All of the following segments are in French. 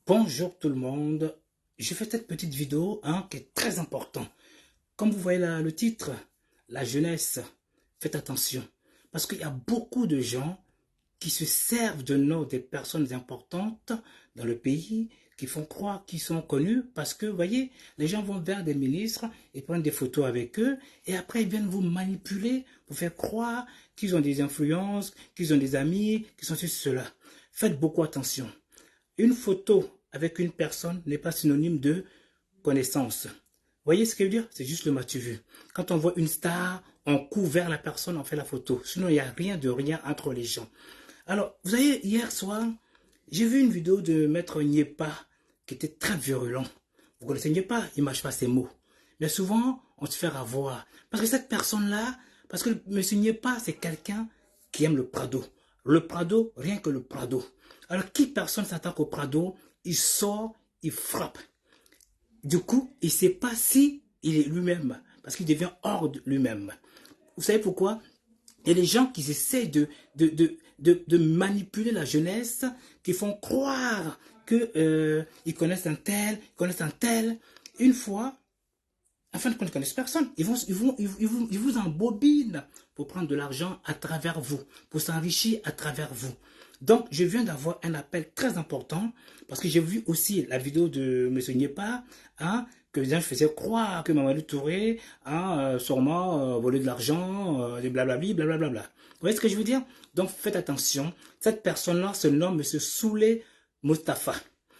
Bonjour tout le monde, je fais cette petite vidéo qui est très importante. Comme vous voyez là, le titre, la jeunesse, faites attention. Parce qu'il y a beaucoup de gens qui se servent de nous, des personnes importantes dans le pays, qui font croire qu'ils sont connus parce que, vous voyez, les gens vont vers des ministres et prennent des photos avec eux et après ils viennent vous manipuler pour faire croire qu'ils ont des influences, qu'ils ont des amis, qu'ils sont ceci, cela. Faites beaucoup attention. Une photo avec une personne n'est pas synonyme de connaissance. Vous voyez ce que je veux dire? C'est juste le matu vu. Quand on voit une star, on court vers la personne, on fait la photo. Sinon, il n'y a rien de rien entre les gens. Alors, vous savez, hier soir, j'ai vu une vidéo de Maître Nyepa qui était très virulent. Vous connaissez Nyepa? Il ne mâche pas ses mots. Mais souvent, on se fait avoir. Parce que cette personne-là, parce que M. Nyepa, c'est quelqu'un qui aime le Prado. Le Prado, rien que le Prado. Alors, qui personne s'attaque au Prado, il sort, il frappe. Du coup, il ne sait pas si il est lui-même, parce qu'il devient hors de lui-même. Vous savez pourquoi? Il y a des gens qui essaient de manipuler la jeunesse, qui font croire qu'ils connaissent un tel, ils connaissent un tel. Une fois, afin qu'on ne connaisse personne, ils vous embobinent pour prendre de l'argent à travers vous, pour s'enrichir à travers vous. Donc, je viens d'avoir un appel très important, parce que j'ai vu aussi la vidéo de M. Nyepa, que les gens faisaient croire que Mamadou Touré a sûrement volé de l'argent, et blablabla, blablabla. Vous voyez ce que je veux dire? Donc, faites attention. Cette personne-là se nomme M. Souley Mostafa.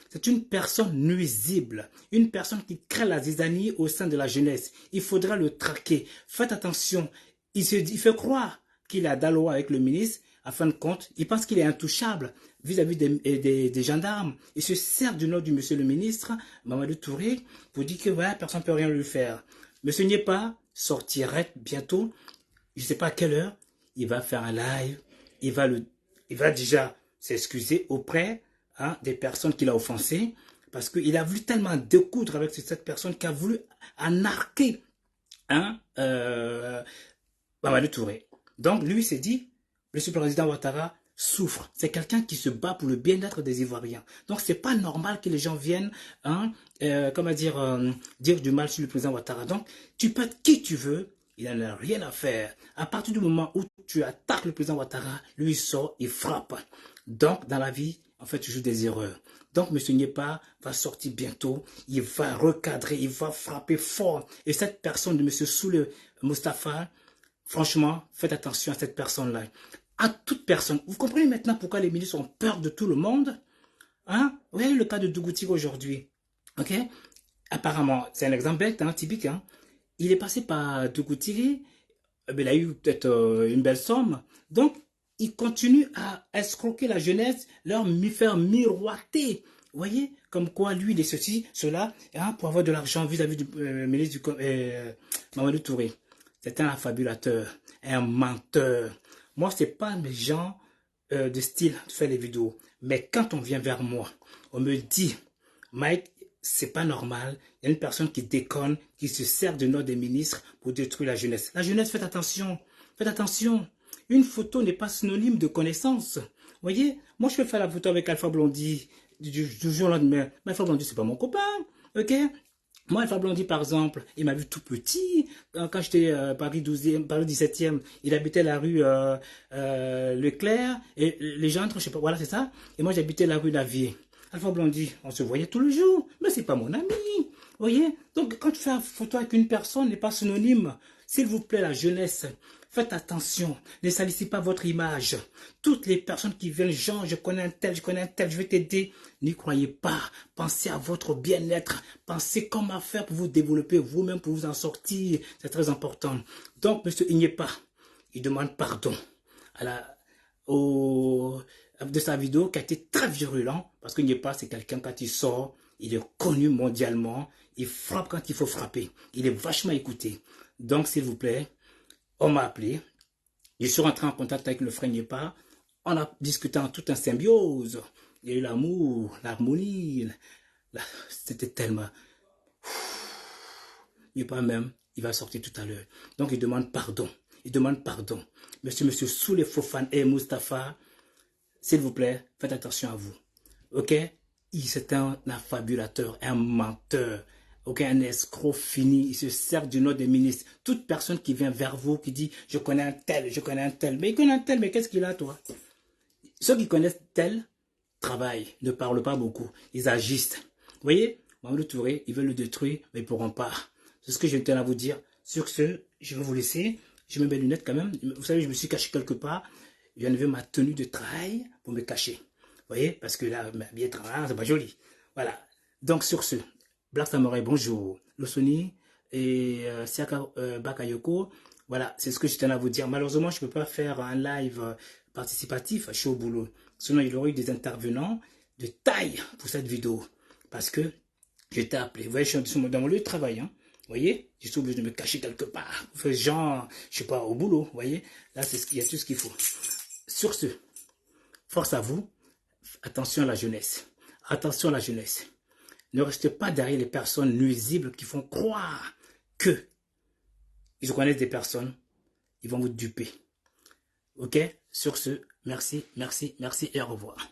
C'est une personne nuisible, une personne qui crée la zizanie au sein de la jeunesse. Il faudra le traquer. Faites attention. Il fait croire qu'il est à Daloa avec le ministre. À fin de compte, il pense qu'il est intouchable vis-à-vis des gendarmes. Il se sert du nom du monsieur le ministre, Mamadou Touré, pour dire que voilà, personne ne peut rien lui faire. Monsieur Nyepa sortirait bientôt, je ne sais pas à quelle heure, il va faire un live, il va déjà s'excuser auprès des personnes qu'il a offensées, parce qu'il a voulu tellement découdre avec cette personne qu'il a voulu anarquer Mamadou Touré. Donc lui s'est dit, le président Ouattara souffre. C'est quelqu'un qui se bat pour le bien-être des Ivoiriens. Donc c'est pas normal que les gens viennent dire du mal sur le président Ouattara. Donc tu peux être qui tu veux, il n'en a rien à faire. À partir du moment où tu attaques le président Ouattara, lui il sort, il frappe. Donc dans la vie, en fait, tu joues des erreurs. Donc, M. Nyepa va sortir bientôt. Il va recadrer, il va frapper fort. Et cette personne de M. Souley Mostafa, franchement, faites attention à cette personne-là. À toute personne. Vous comprenez maintenant pourquoi les ministres ont peur de tout le monde? Vous voyez le cas de Dougouti aujourd'hui. Ok? Apparemment, c'est un exemple bête, typique. Il est passé par Dougouti. Il a eu peut-être une belle somme. Donc, il continue à escroquer la jeunesse, leur faire miroiter. Vous voyez? Comme quoi, lui, il est ceci, cela, pour avoir de l'argent vis-à-vis du ministre Mamadou Touré. C'est un affabulateur, un menteur. Moi, ce n'est pas mes gens de style de faire les vidéos. Mais quand on vient vers moi, on me dit, Mike, c'est pas normal. Il y a une personne qui déconne, qui se sert de nom des ministres pour détruire la jeunesse. La jeunesse, faites attention. Faites attention. Une photo n'est pas synonyme de connaissance. Vous voyez, moi, je peux faire la photo avec Alpha Blondy du jour au lendemain. Mais Alpha Blondy, c'est pas mon copain. Ok? Moi, Alpha Blondy, par exemple, il m'a vu tout petit. Quand j'étais Paris 12e, Paris 17e, il habitait la rue Leclerc. Et les gens, je sais pas, voilà, c'est ça. Et moi, j'habitais la rue Lavier. Alpha Blondy, on se voyait tout le jour. Mais c'est pas mon ami. Vous voyez? Donc, quand tu fais une photo avec une personne, n'est pas synonyme. S'il vous plaît, la jeunesse, faites attention. Ne salissez pas votre image. Toutes les personnes qui viennent, genre, je connais un tel, je vais t'aider. N'y croyez pas. Pensez à votre bien-être. Pensez comment faire pour vous développer vous-même, pour vous en sortir. C'est très important. Donc, M. Nyepa, il demande pardon de sa vidéo qui a été très virulent. Parce que Nyepa, c'est quelqu'un, quand il sort, il est connu mondialement. Il frappe quand il faut frapper. Il est vachement écouté. Donc, s'il vous plaît, on m'a appelé. Je suis rentré en contact avec le frère Nyepa. On a discuté en toute symbiose. Il y a eu l'amour, l'harmonie. C'était tellement... Nyepa même, il va sortir tout à l'heure. Donc, il demande pardon. Il demande pardon. Monsieur Souley Fofana et Mostafa, s'il vous plaît, faites attention à vous. Ok? c'est un affabulateur, un menteur, ok, un escroc fini. Il se sert du nom des ministres. Toute personne qui vient vers vous, qui dit, je connais un tel, je connais un tel. Mais il connaît un tel, mais qu'est-ce qu'il a, toi? Ceux qui connaissent tel travaillent, ne parlent pas beaucoup. Ils agissent. Vous voyez, Mamadou Touré, ils veulent le détruire, mais ils ne pourront pas. C'est ce que je tiens à vous dire. Sur ce, je vais vous laisser. Je mets mes lunettes quand même. Vous savez, je me suis caché quelque part. J'ai enlevé ma tenue de travail pour me cacher. Vous voyez, parce que là, bien travail, c'est pas joli. Voilà. Donc, sur ce, Black Samurai, bonjour. Losoni et Siaka Bakayoko. Voilà, c'est ce que je tenais à vous dire. Malheureusement, je ne peux pas faire un live participatif. Je suis au boulot. Sinon, il y aurait eu des intervenants de taille pour cette vidéo. Parce que j'étais appelé. Vous voyez, je suis dans mon lieu de travail. Hein. Vous voyez, je suis obligé de me cacher quelque part. Genre, je sais pas, au boulot. Vous voyez, là, il y a tout ce qu'il faut. Sur ce, force à vous. Attention à la jeunesse. Attention à la jeunesse. Ne restez pas derrière les personnes nuisibles qui font croire que ils connaissent des personnes. Ils vont vous duper. Ok? Sur ce, merci, merci, merci et au revoir.